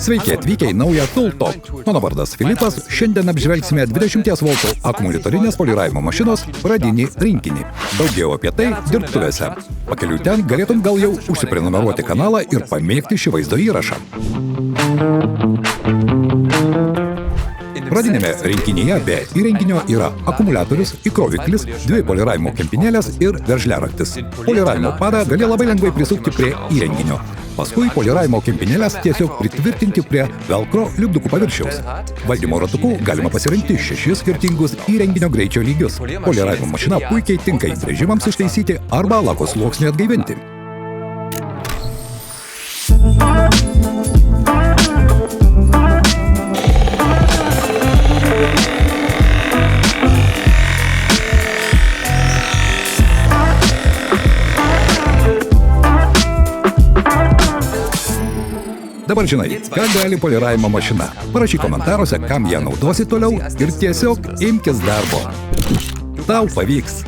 Sveiki atvykę į naują Tooltalk. Mano vardas Filipas, šiandien apžvelgsime 20 V akumuliatorinės poliravimo mašinos pradinį rinkinį. Daugiau apie tai dirbtuvėse. Pakeliui ten galėtum gal jau užsiprenumeruoti kanalą ir pamėgti šį vaizdo įrašą. Pradinėme rinkinyje be įrenginio yra akumuliatorius, įkroviklis, 2 poliravimo kempinėlės ir veržliaraktis. Poliravimo padą gali labai lengvai prisukti prie įrenginio. Paskui poliravimo kempinėlės tiesiog pritvirtinti prie velcro lipdukų paviršiaus. Valdymo ratuku galima pasirinkti 6 skirtingus įrenginio greičio lygius. Poliravimo mašina puikiai tinka įbrėžimams ištaisyti arba lako sluoksniui atgaivinti. Dabar žinai, ką gali poliravimo mašina. Parašyk komentaruose, kam ją naudosi toliau ir tiesiog imkis darbo. Tau pavyks.